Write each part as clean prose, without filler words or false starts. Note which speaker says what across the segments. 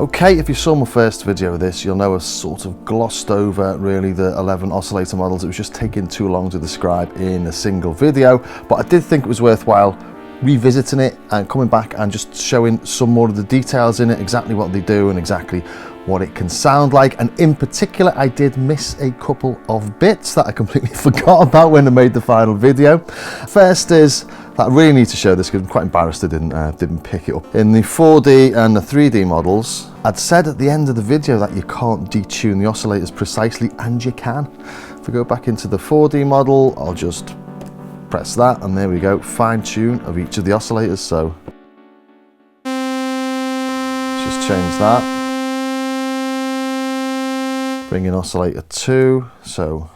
Speaker 1: Okay, if you saw my first video of this, you'll know I sort of glossed over really the 11 oscillator models. It was just taking too long to describe in a single video, but I did think it was worthwhile revisiting it and coming back and just showing some more of the details in it, exactly what they do and exactly what it can sound like. And in particular, I did miss a couple of bits that I completely forgot about when I made the final video. First is that I really need to show this because I'm quite embarrassed I didn't pick it up. In the 4D and the 3D models, I'd said at the end of the video that you can't detune the oscillators precisely, and you can. If we go back into the 4D model, I'll just press that and there we go, fine tune of each of the oscillators. So let's just change that. Bring in oscillator 2, so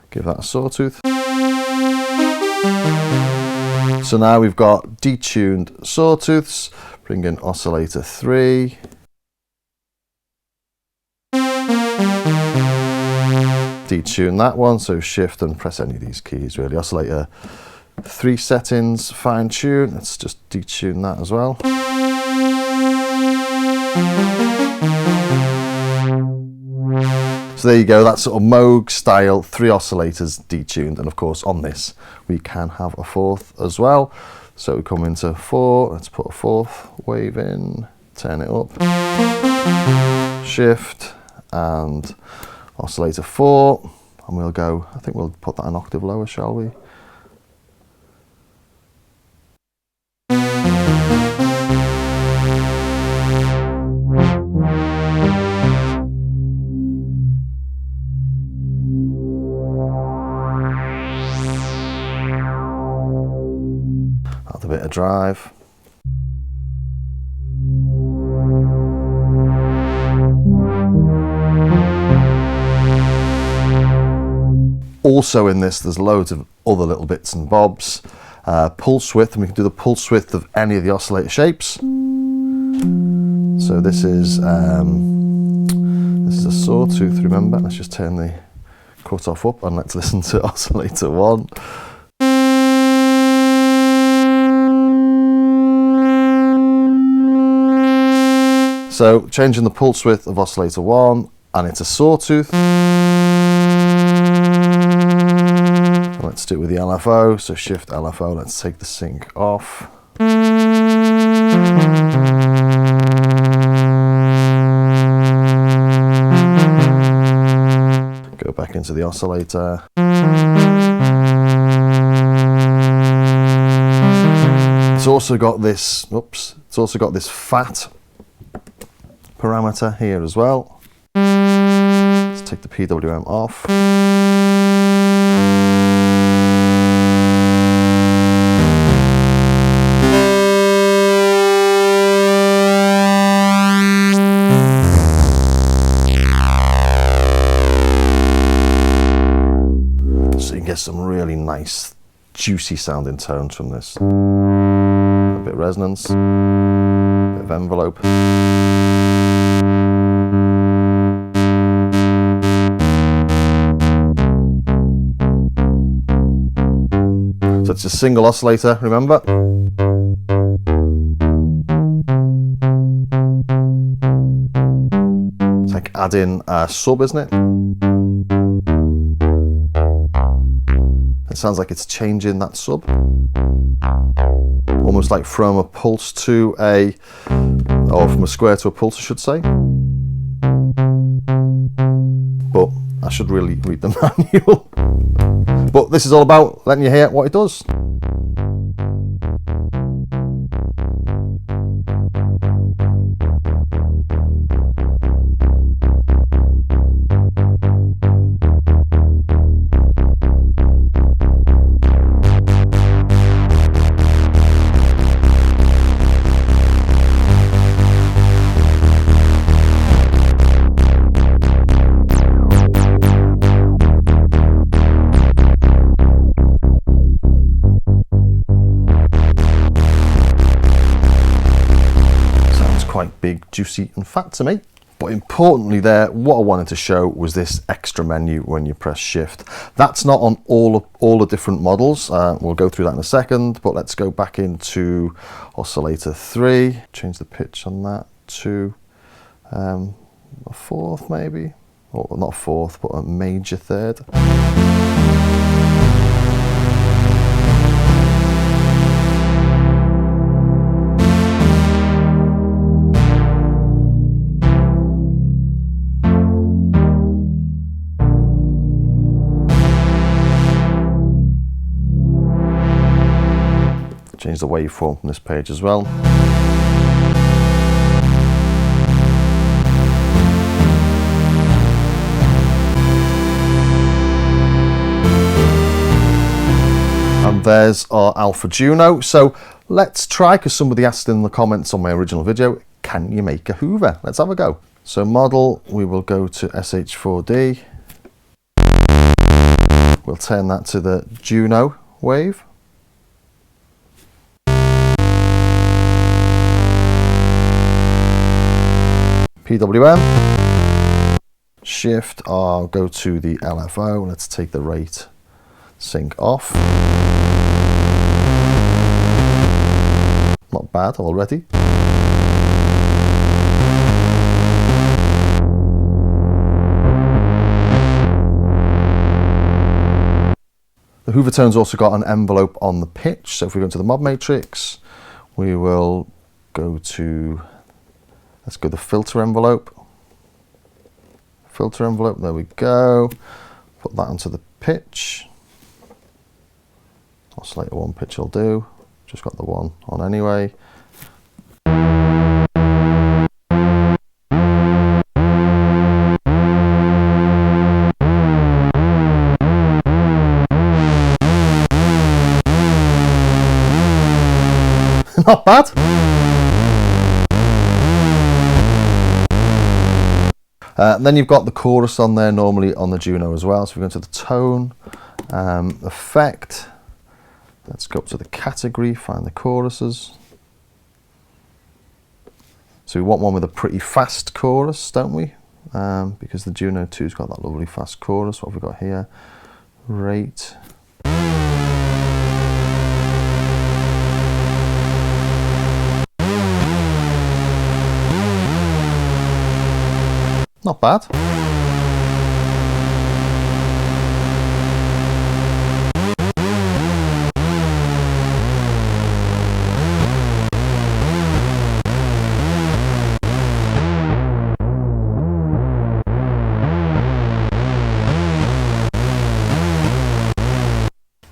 Speaker 1: give that a sawtooth. So now we've got detuned sawtooths. Bring in oscillator 3. Detune that one, so shift and press any of these keys really. Oscillator 3 settings, fine tune. Let's just detune that as well. So there you go, that's sort of Moog style, 3 oscillators detuned, and of course on this we can have a 4th as well. So we come into 4, let's put a 4th wave in, turn it up, shift, and oscillator 4, and we'll go, I think we'll put that an octave lower, shall we? A bit of drive. Also in this, there's loads of other little bits and bobs. Pulse width, and we can do the pulse width of any of the oscillator shapes. So this is a sawtooth, remember? Let's just turn the cutoff up and let's listen to oscillator 1. So changing the pulse width of oscillator 1, and it's a sawtooth. And let's do it with the LFO, so shift LFO, let's take the sync off. Go back into the oscillator. It's also got this, it's also got this fat parameter here as well. Let's take the PWM off. So you can get some really nice, juicy sounding tones from this. A bit of resonance, a bit of envelope. So it's a single oscillator, remember? It's like adding a sub, isn't it? It sounds like it's changing that sub. Almost like from a pulse to a, or from a square to a pulse, I should say. But I should really read the manual. But this is all about letting you hear what it does. Quite big, juicy and fat to me. But importantly there, what I wanted to show was this extra menu when you press shift. That's not on all the different models. We'll go through that in a second, but let's go back into oscillator 3, change the pitch on that to A fourth maybe, or not a fourth, but a major third. Change the waveform from this page as well. And there's our Alpha Juno. So let's try, because somebody asked in the comments on my original video, can you make a Hoover? Let's have a go. So model, we will go to SH-4d. We'll turn that to the Juno wave. PWM. Shift, I'll go to the LFO. Let's take the rate sync off. Not bad already. The Hoover tone's also got an envelope on the pitch. So if we go into the mod matrix, we will go to, let's go to the filter envelope. Filter envelope, there we go. Put that onto the pitch. Oscillator 1 pitch will do. Just got the one on anyway. Not bad. Then you've got the chorus on there normally on the Juno as well. So we go into the tone, effect. Let's go up to the category, find the choruses. So we want one with a pretty fast chorus, don't we? Because the Juno 2's got that lovely fast chorus. What have we got here? Rate. Not bad.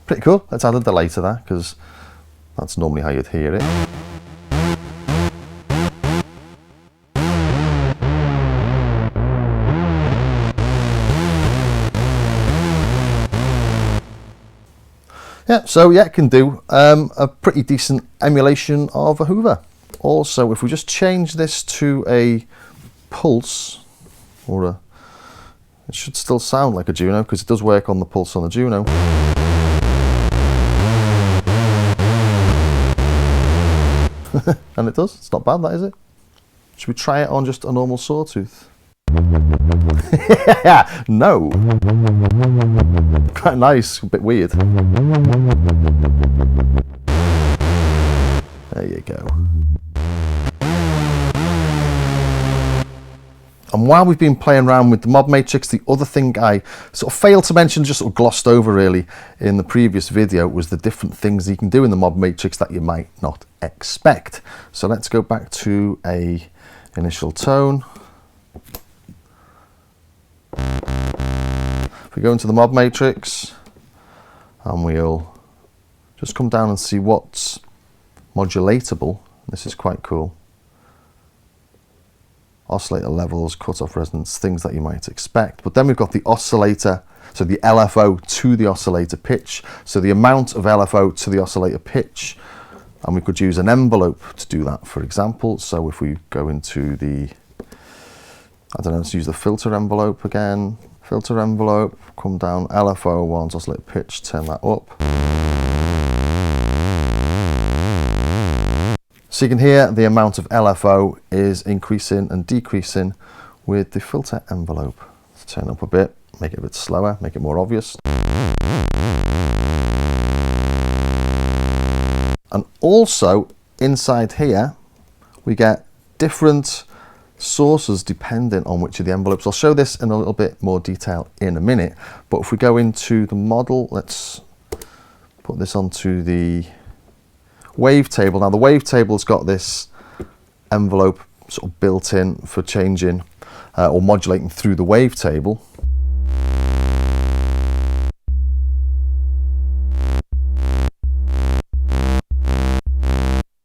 Speaker 1: Pretty cool. Let's add a delay to that, because that's normally how you'd hear it. Yeah, so yeah, it can do a pretty decent emulation of a Hoover. Also, if we just change this to a pulse, or a, it should still sound like a Juno, because it does work on the pulse on the Juno. And it does, it's not bad, that is it. Should we try it on just a normal sawtooth? No. Quite nice, a bit weird. There you go. And while we've been playing around with the mod matrix, the other thing I sort of failed to mention, just sort of glossed over really in the previous video, was the different things you can do in the mod matrix that you might not expect. So let's go back to a initial tone. If we go into the mod matrix, and we'll just come down and see what's modulatable. This is quite cool. Oscillator levels, cutoff resonance, things that you might expect. But then we've got the oscillator, so the LFO to the oscillator pitch. So the amount of LFO to the oscillator pitch, and we could use an envelope to do that, for example. So if we go into the, I don't know, let's use the filter envelope again. Filter envelope, come down, LFO ones, oscillator pitch, turn that up. So you can hear the amount of LFO is increasing and decreasing with the filter envelope. Let's turn it up a bit, make it a bit slower, make it more obvious. And also inside here, we get different sources depending on which of the envelopes. I'll show this in a little bit more detail in a minute, but if we go into the model, let's put this onto the wavetable. Now the wavetable's got this envelope sort of built in for changing or modulating through the wavetable.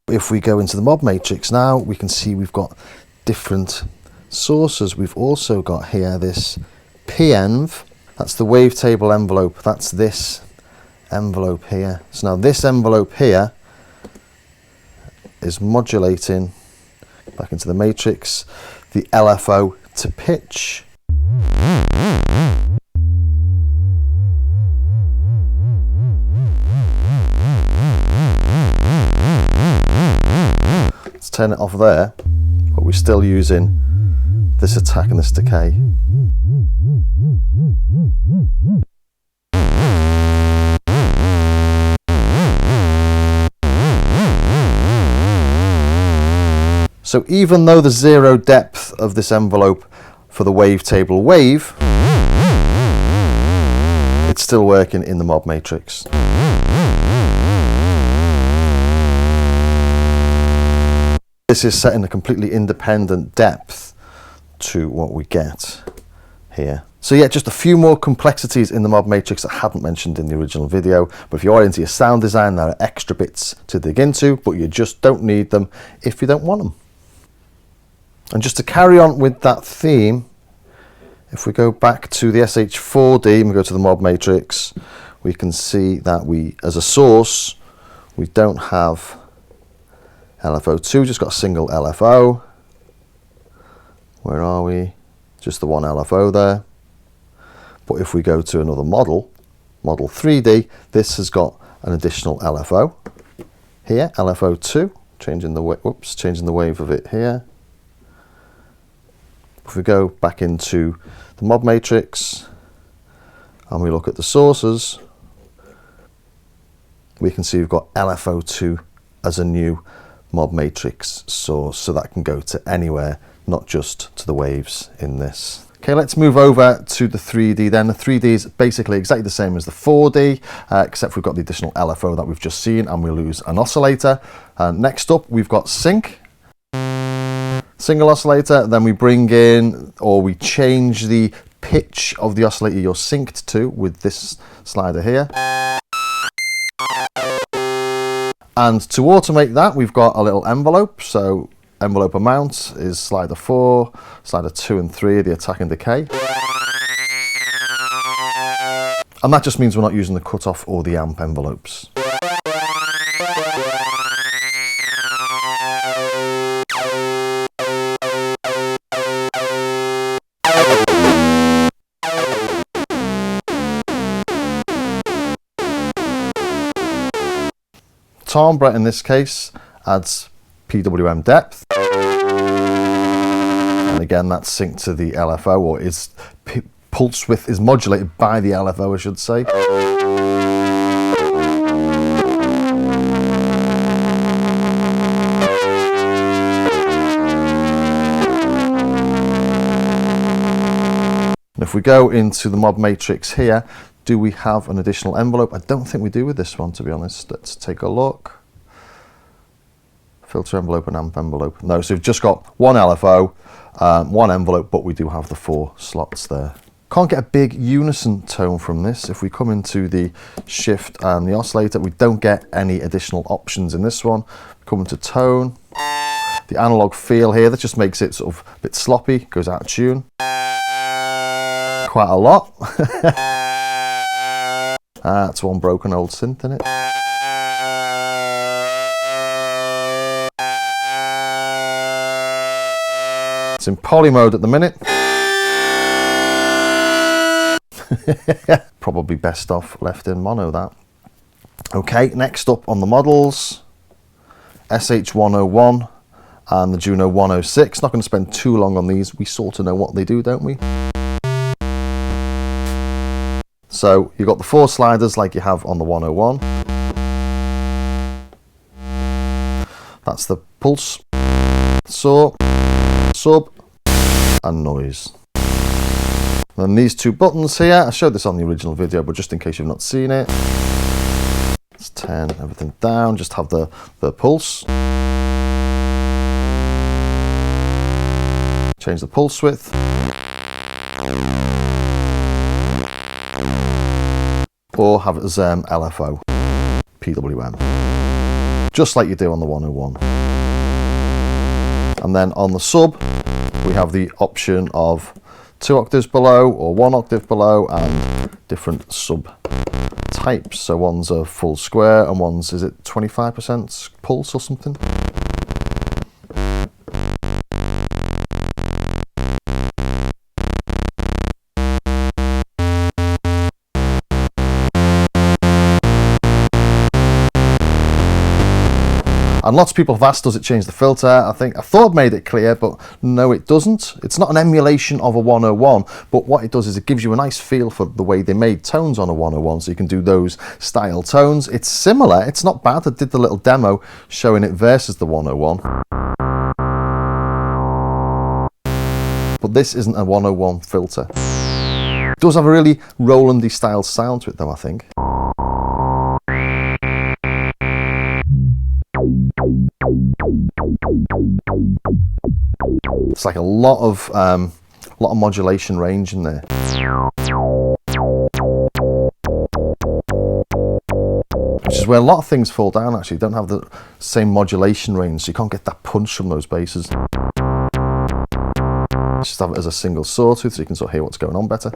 Speaker 1: If we go into the mod matrix now, we can see we've got different sources. We've also got here this PENV, that's the wavetable envelope, that's this envelope here. So now this envelope here is modulating back into the matrix the LFO to pitch. Let's turn it off there, but we're still using this attack and this decay. So even though the zero depth of this envelope for the wavetable wave, it's still working in the mod matrix. This is setting a completely independent depth to what we get here. So yeah, just a few more complexities in the mod matrix I hadn't mentioned in the original video, but if you are into your sound design, there are extra bits to dig into, but you just don't need them if you don't want them. And just to carry on with that theme, if we go back to the SH-4d and we go to the mod matrix, we can see that we, as a source, we don't have LFO2, just got a single LFO. Where are we? Just the one LFO there. But if we go to another model, model 3D, this has got an additional LFO here, LFO2, changing the wave of it here. If we go back into the mod matrix and we look at the sources, we can see we've got LFO2 as a new mod matrix source, so that can go to anywhere, not just to the waves in this. Okay, let's move over to the 3D then. The 3D is basically exactly the same as the 4D, except we've got the additional LFO that we've just seen and we lose an oscillator. Next up, we've got sync. Single oscillator, then we bring in, or we change the pitch of the oscillator you're synced to with this slider here. And to automate that, we've got a little envelope. So envelope amount is slider 4, slider 2 and 3, the attack and decay. And that just means we're not using the cutoff or the amp envelopes. Timbre in this case adds PWM depth, and again that's synced to the LFO, or is pulse width is modulated by the LFO, I should say. And if we go into the mod matrix here, do we have an additional envelope? I don't think we do with this one, to be honest. Let's take a look. Filter envelope and amp envelope. No, so we've just got one LFO, one envelope, but we do have the 4 slots there. Can't get a big unison tone from this. If we come into the shift and the oscillator, we don't get any additional options in this one. Come into tone, the analog feel here, that just makes it sort of a bit sloppy, goes out of tune. Quite a lot. That's one broken old synth in it. It's in poly mode at the minute. Probably best off left in mono, that. Okay, next up on the models, SH-101 and the Juno 106. Not going to spend too long on these. We sort of know what they do, don't we? So you've got the 4 sliders like you have on the 101. That's the pulse, saw, sub, and noise. Then these two buttons here, I showed this on the original video, but just in case you've not seen it, let's turn everything down, just have the pulse. Change the pulse width. Or have it as LFO, PWM. Just like you do on the 101. And then on the sub, we have the option of 2 octaves below or 1 octave below and different sub types. So one's a full square and one's, is it 25% pulse or something? And lots of people have asked, does it change the filter? I thought I'd made it clear, but no, it doesn't. It's not an emulation of a 101, but what it does is it gives you a nice feel for the way they made tones on a 101, so you can do those style tones. It's similar, it's not bad. I did the little demo showing it versus the 101. But this isn't a 101 filter. It does have a really Roland-y style sound to it though, I think. It's like a lot of modulation range in there. Which is where a lot of things fall down actually. Don't have the same modulation range, so you can't get that punch from those basses. Just have it as a single sawtooth so you can sort of hear what's going on better.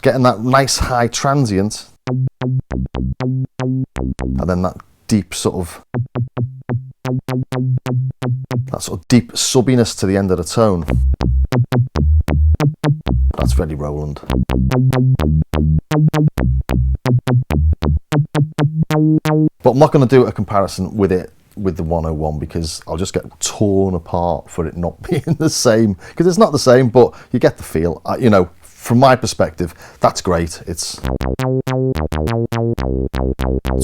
Speaker 1: Getting that nice high transient, and then that deep sort of deep subbiness to the end of the tone. That's very Roland. But I'm not going to do a comparison with it with the 101 because I'll just get torn apart for it not being the same, because it's not the same, but you get the feel. You know, from my perspective, that's great. It's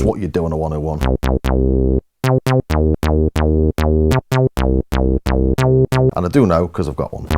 Speaker 1: what you do on a 101. And I do know because I've got one.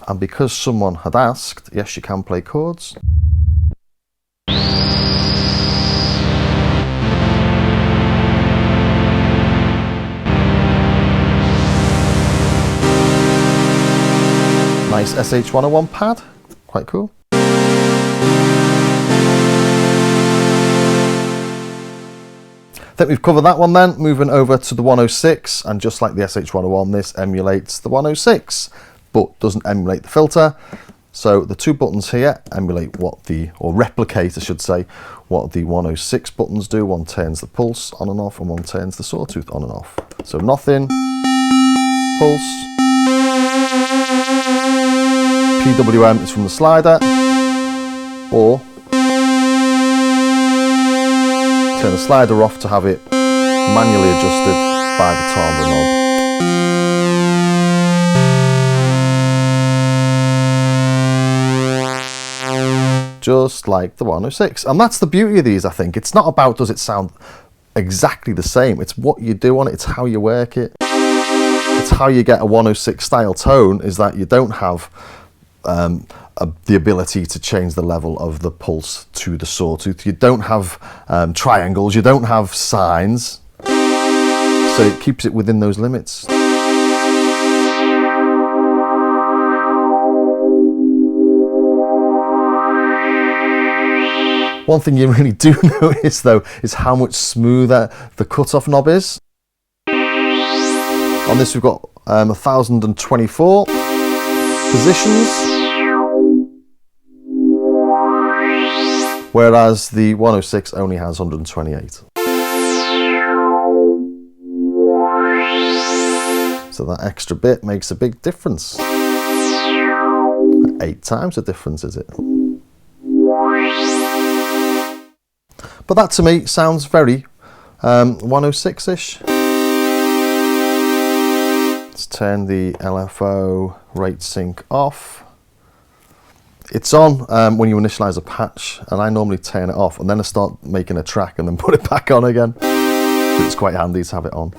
Speaker 1: And because someone had asked, yes, you can play chords. Nice SH-101 pad, quite cool. I think we've covered that one then. Moving over to the 106, and just like the SH-101, this emulates the 106. But doesn't emulate the filter. So the two buttons here emulate or replicate, I should say, what the 106 buttons do. One turns the pulse on and off, and one turns the sawtooth on and off. So nothing, pulse. PWM is from the slider, or turn the slider off to have it manually adjusted by the timbre knob. Just like the 106. And that's the beauty of these, I think. It's not about does it sound exactly the same. It's what you do on it. It's how you work it. It's how you get a 106 style tone, is that you don't have the ability to change the level of the pulse to the sawtooth. You don't have triangles. You don't have sines. So it keeps it within those limits. One thing you really do notice though is how much smoother the cutoff knob is. On this we've got 1024 positions, whereas the 106 only has 128. So that extra bit makes a big difference. 8 times the difference, is it? But that to me sounds very 106-ish. Let's turn the LFO rate sync off. It's on when you initialize a patch, and I normally turn it off and then I start making a track and then put it back on again. It's quite handy to have it on.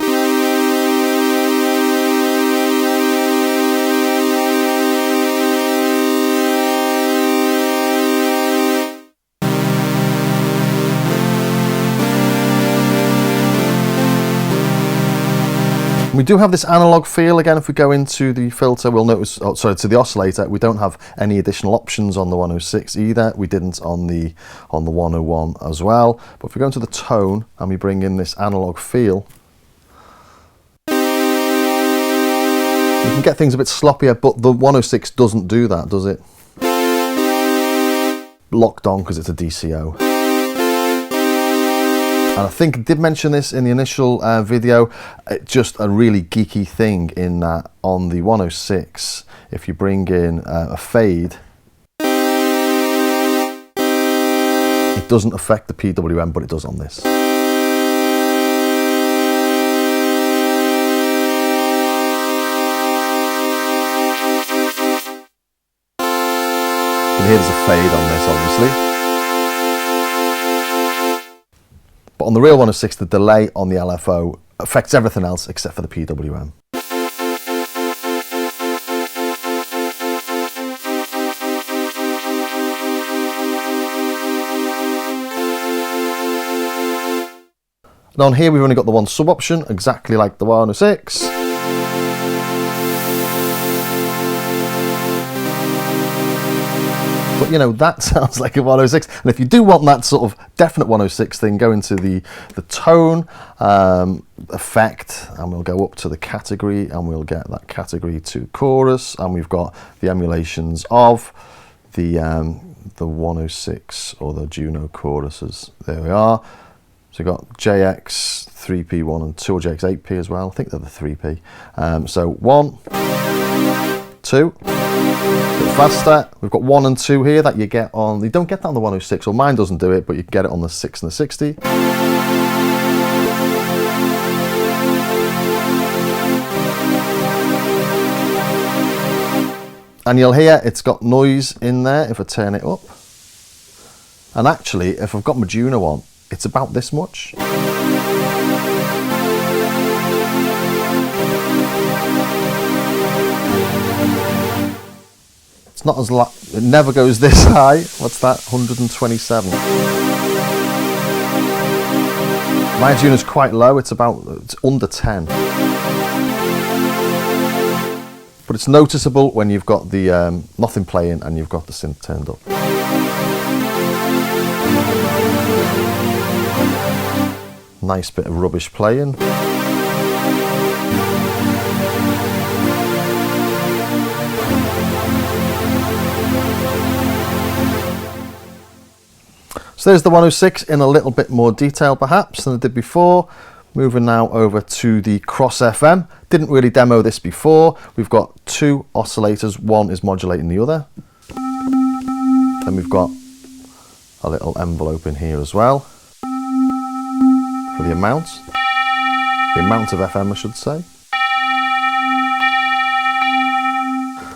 Speaker 1: We do have this analog feel again. If we go into the filter, we'll notice, oh, sorry, to the oscillator, we don't have any additional options on the 106 either. We didn't on the 101 as well. But if we go into the tone and we bring in this analog feel, you can get things a bit sloppier, but the 106 doesn't do that, does it? Locked on because it's a DCO. And I think I did mention this in the initial video, just a really geeky thing in that on the 106, if you bring in a fade, it doesn't affect the PWM, but it does on this. You can hear there's a fade on this, obviously. But on the real 106, the delay on the LFO affects everything else except for the PWM. And on here we've only got the one sub option, exactly like the 106. But you know, that sounds like a 106. And if you do want that sort of definite 106 thing, go into the tone effect, and we'll go up to the category, and we'll get that category to chorus, and we've got the emulations of the 106 or the Juno choruses. There we are. So we've got JX 3P1 and 2, or JX 8P as well. I think they're the 3P. So 1, 2. A bit faster. We've got 1 and 2 here that you get on. You don't get that on the 106, or mine doesn't do it, but you can get it on the 6 and the 60. And you'll hear it's got noise in there if I turn it up. And actually, if I've got my Juno on, it's about this much. It's not as it never goes this high. What's that? 127. My Juno's quite low. It's under 10. But it's noticeable when you've got the nothing playing and you've got the synth turned up. Nice bit of rubbish playing. So there's the 106 in a little bit more detail perhaps than I did before. Moving now over to the Cross FM. Didn't really demo this before. We've got 2 oscillators, one is modulating the other. Then we've got a little envelope in here as well for the amount of FM I should say.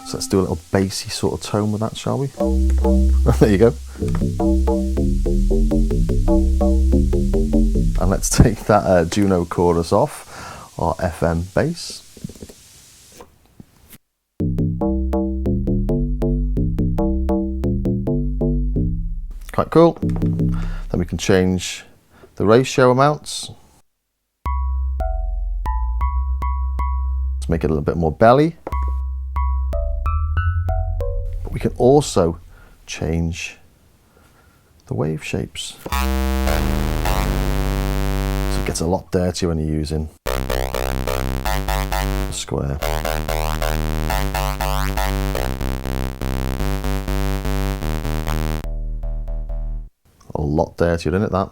Speaker 1: So let's do a little bassy sort of tone with that, shall we? There you go. And let's take that Juno chorus off, our FM bass. Quite cool. Then we can change the ratio amounts. Let's make it a little bit more belly. But we can also change the wave shapes. So it gets a lot dirtier when you're using a square. A lot dirtier, isn't it, that?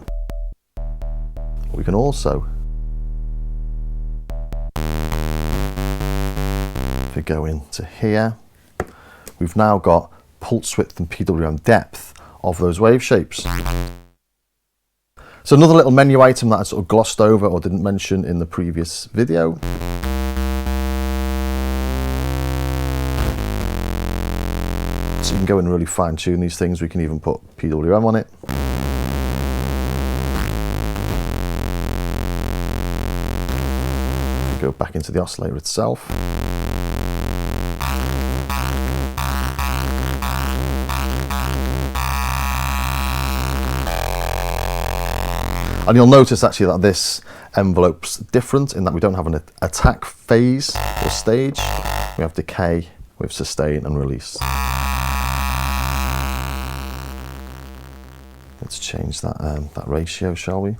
Speaker 1: We can also, if we go into here, we've now got pulse width and PWM depth of those wave shapes. So another little menu item that I sort of glossed over or didn't mention in the previous video. So you can go and really fine tune these things. We can even put PWM on it. Go back into the oscillator itself. And you'll notice actually that this envelope's different in that we don't have an attack phase or stage. We have decay with sustain and release. Let's change that, that ratio, shall we?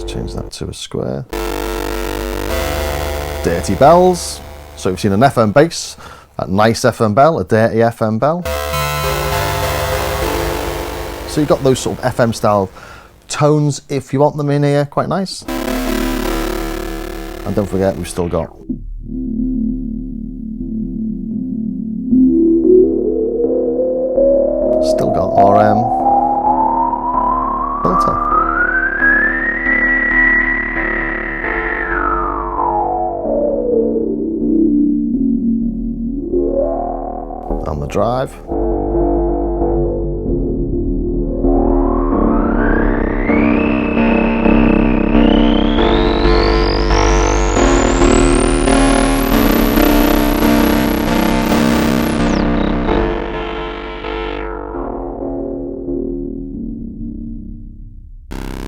Speaker 1: Change that to a square. Dirty bells. So we've seen an FM bass, a nice FM bell, a dirty FM bell. So you've got those sort of FM style tones if you want them in here, quite nice. And don't forget, we've still got RM filter. On the drive.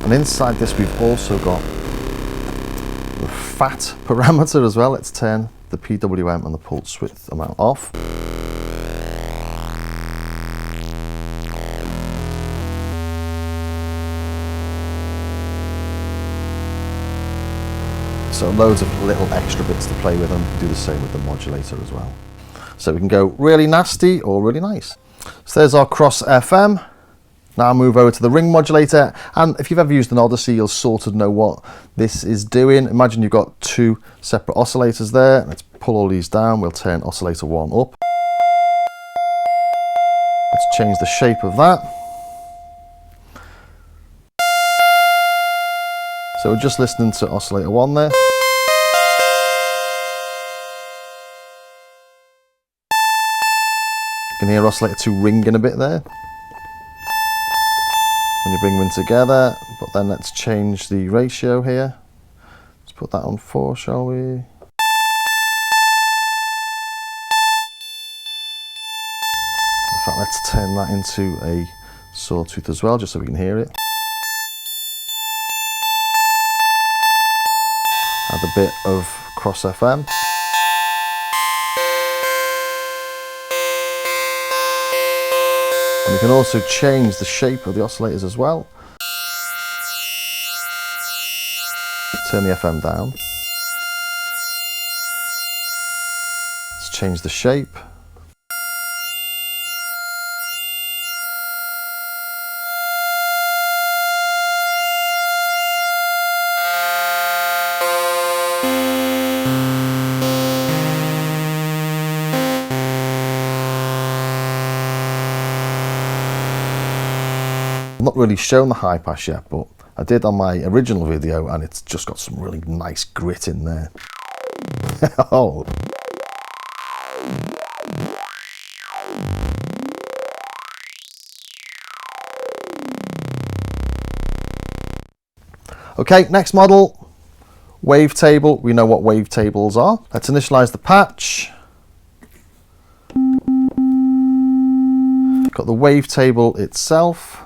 Speaker 1: And inside this we've also got the fat parameter as well. Let's turn the PWM and the pulse width amount off. So loads of little extra bits to play with, and do the same with the modulator as well. So we can go really nasty or really nice. So there's our cross FM. Now move over to the ring modulator, and if you've ever used an Odyssey, you'll sort of know what this is doing. Imagine you've got two separate oscillators there. Let's pull all these down. We'll turn oscillator 1 up. Let's change the shape of that. So we're just listening to oscillator 1 there. You can hear oscillator 2 ringing a bit there when you bring them in together. But then let's change the ratio here. Let's put that on 4, shall we? In fact, let's turn that into a sawtooth as well, just so we can hear it. Add a bit of cross FM. And we can also change the shape of the oscillators as well. Turn the FM down. Let's change the shape. I'm not really shown the high pass yet, but I did on my original video, and it's just got some really nice grit in there. Oh. Okay, next model, Wavetable. We know what wavetables are. Let's initialize the patch. Got the wavetable itself.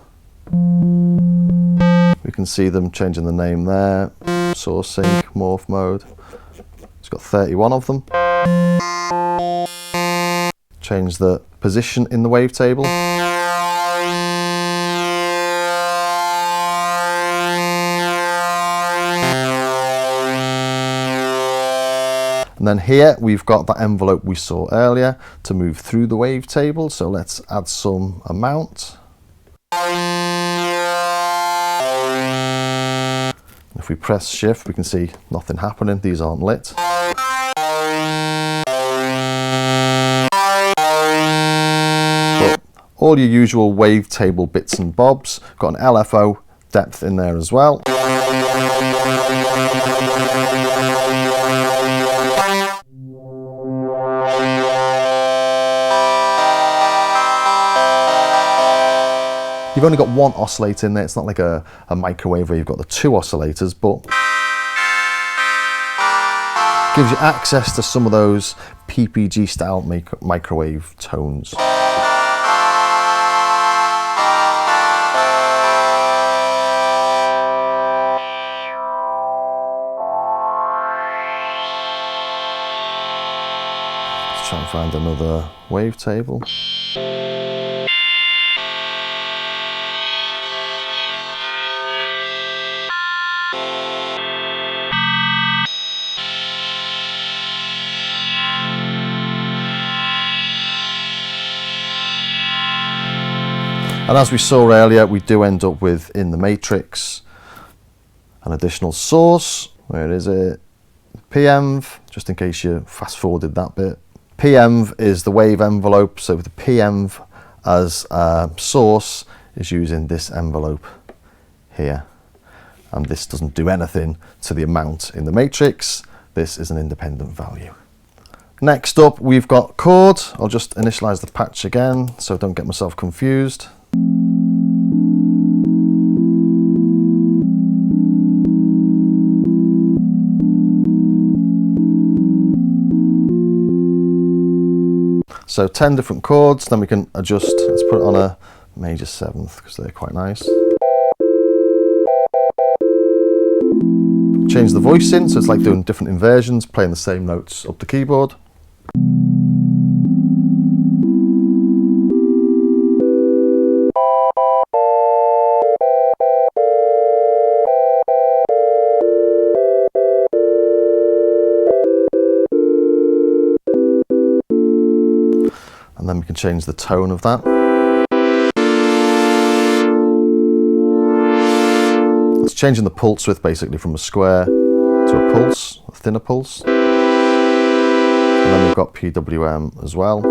Speaker 1: We can see them changing the name there. Source sync, morph mode. It's got 31 of them. Change the position in the wavetable. And then here we've got that envelope we saw earlier to move through the wavetable. So let's add some amount. If we press shift, we can see nothing happening. These aren't lit. But all your usual wavetable bits and bobs. Got an LFO depth in there as well. You've only got one oscillator in there. It's not like a microwave where you've got the two oscillators, but gives you access to some of those PPG style microwave tones. Let's try and find another wavetable. And as we saw earlier, we do end up with, in the matrix, an additional source. Where is it? PEMV, just in case you fast forwarded that bit. PEMV is the wave envelope, so the PEMV as a source is using this envelope here. And this doesn't do anything to the amount in the matrix. This is an independent value. Next up, we've got Chord. I'll just initialize the patch again, so I don't get myself confused. So 10 different chords, then we can adjust. Let's put it on a major 7th because they're quite nice. Change the voicing, so it's like doing different inversions, playing the same notes up the keyboard. And then we can change the tone of that. It's changing the pulse width basically from a square to a pulse, a thinner pulse. And then we've got PWM as well.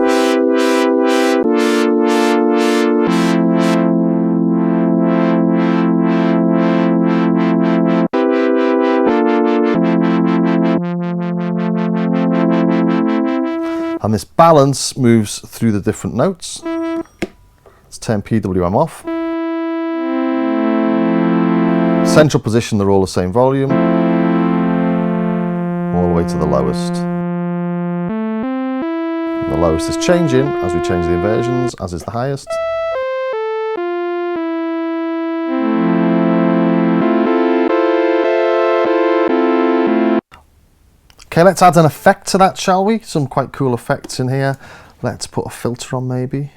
Speaker 1: And this balance moves through the different notes. Let's turn PWM off. Central position, they're all the same volume. All the way to the lowest. And the lowest is changing as we change the inversions, as is the highest. Okay, let's add an effect to that, shall we? Some quite cool effects in here. Let's put a filter on maybe.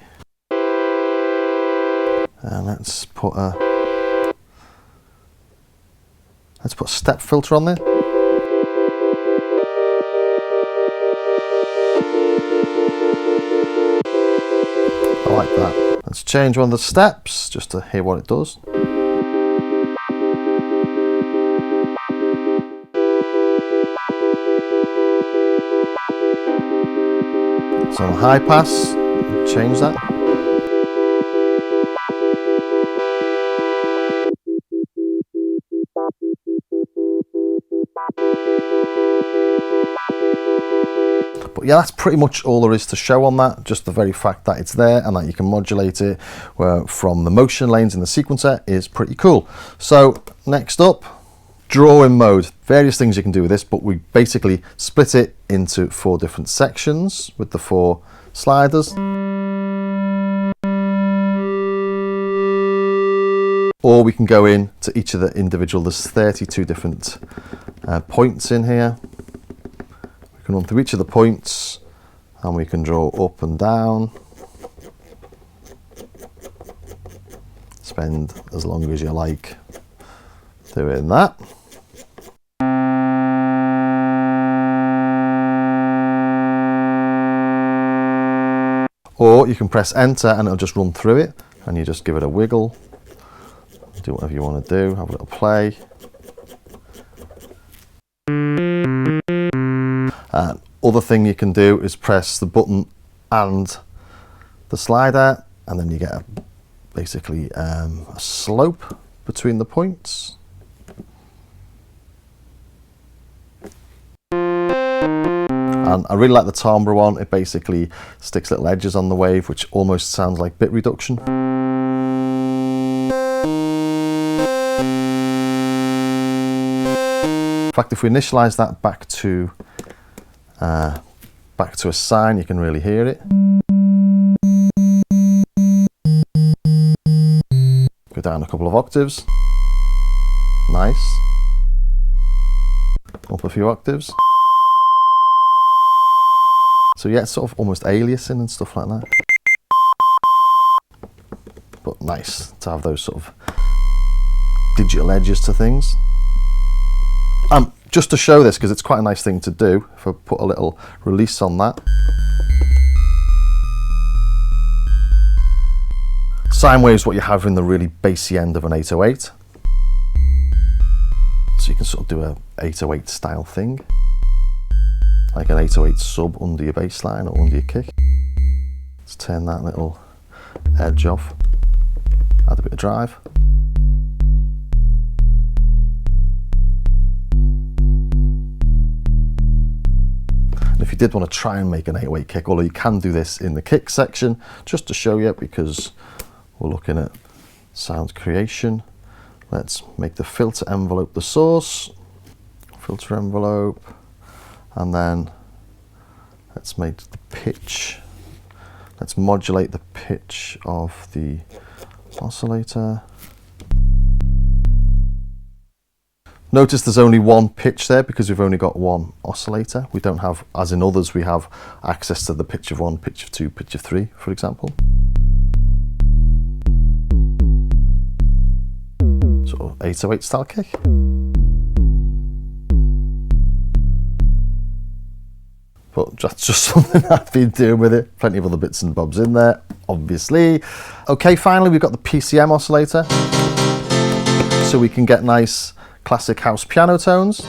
Speaker 1: And let's put a step filter on there. I like that. Let's change one of the steps just to hear what it does. So on high pass, change that. But yeah, that's pretty much all there is to show on that. Just the very fact that it's there and that you can modulate it from the motion lanes in the sequencer is pretty cool. So next up, drawing mode. Various things you can do with this, but we basically split it into 4 different sections with the 4 sliders. Or we can go in to each of the individual, there's 32 different points in here. We can run through each of the points and we can draw up and down. Spend as long as you like doing that. Or you can press enter and it'll just run through it, and you just give it a wiggle, do whatever you want to do, have a little play. And other thing you can do is press the button and the slider, and then you get basically a slope between the points. And I really like the timbre one. It basically sticks little edges on the wave, which almost sounds like bit reduction. In fact, if we initialize that back to a sine, you can really hear it. Go down a couple of octaves. Nice. Up a few octaves. So yeah, it's sort of almost aliasing and stuff like that. But nice to have those sort of digital edges to things. Just to show this, because it's quite a nice thing to do, if I put a little release on that. Sine wave is what you have in the really bassy end of an 808. So you can sort of do a 808 style thing. Like an 808 sub under your bass line or under your kick. Let's turn that little edge off, add a bit of drive. And if you did want to try and make an 808 kick, although you can do this in the kick section, just to show you, because we're looking at sound creation. Let's make the filter envelope the source, filter envelope. And then let's make the pitch. Let's modulate the pitch of the oscillator. Notice there's only one pitch there because we've only got one oscillator. We don't have, as in others, we have access to the pitch of 1, pitch of 2, pitch of 3, for example. Sort of 808 style kick. But that's just something I've been doing with it. Plenty of other bits and bobs in there, obviously. Okay, finally we've got the PCM oscillator. So we can get nice classic house piano tones.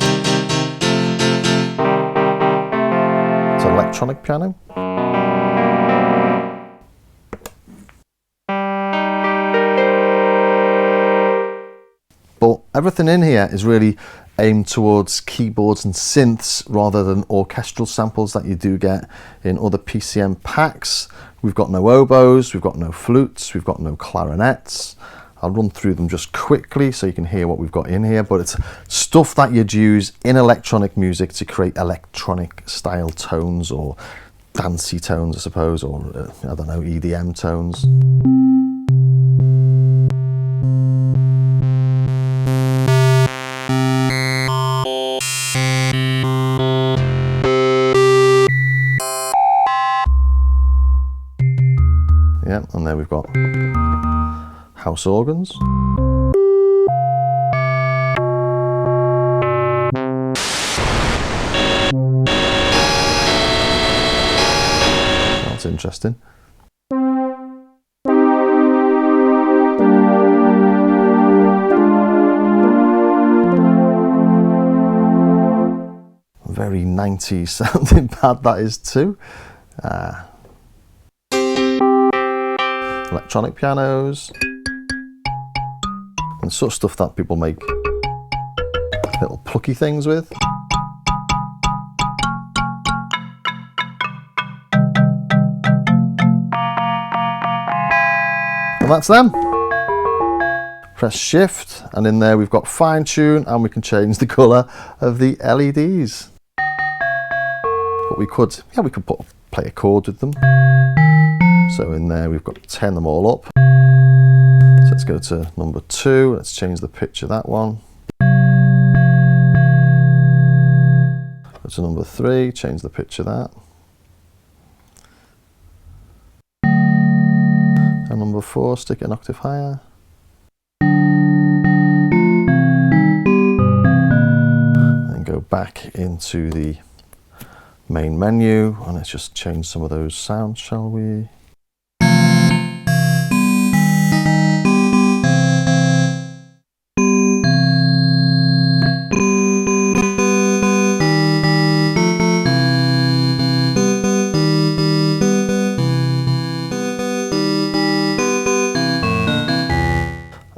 Speaker 1: It's electronic piano. But everything in here is really aimed towards keyboards and synths rather than orchestral samples that you do get in other PCM packs. We've got no oboes, we've got no flutes, we've got no clarinets. I'll run through them just quickly so you can hear what we've got in here, but it's stuff that you'd use in electronic music to create electronic style tones, or dancey tones I suppose, or I don't know, EDM tones. Yeah, and there we've got house organs. That's interesting. Very 90s sounding pad that is too. Electronic pianos and sort of stuff that people make little plucky things with. And that's them. Press shift and in there we've got fine tune, and we can change the colour of the LEDs. But we could play a chord with them. So in there we've got to turn them all up. So let's go to number 2, let's change the pitch of that one. Go to number 3, change the pitch of that. And number 4, stick it an octave higher. And go back into the main menu, and let's just change some of those sounds, shall we?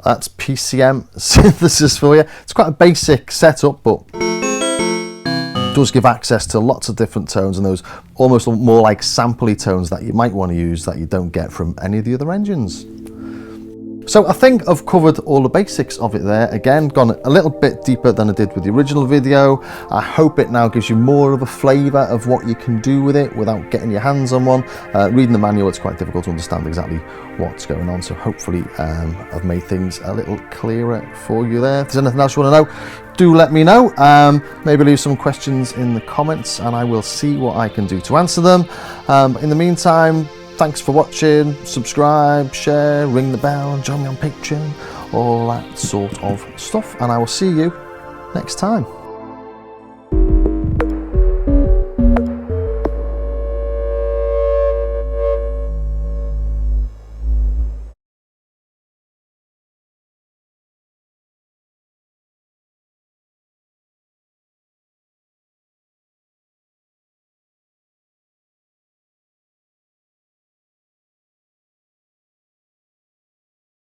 Speaker 1: That's PCM synthesis for you. It's quite a basic setup, but does give access to lots of different tones and those almost more like sampley tones that you might want to use that you don't get from any of the other engines. So I think I've covered all the basics of it there. Again, gone a little bit deeper than I did with the original video. I hope it now gives you more of a flavour of what you can do with it without getting your hands on one. Reading the manual, it's quite difficult to understand exactly what's going on. So hopefully I've made things a little clearer for you there. If there's anything else you want to know, do let me know. Maybe leave some questions in the comments and I will see what I can do to answer them. In the meantime, thanks for watching, subscribe, share, ring the bell, and join me on Patreon, all that sort of stuff. And I will see you next time.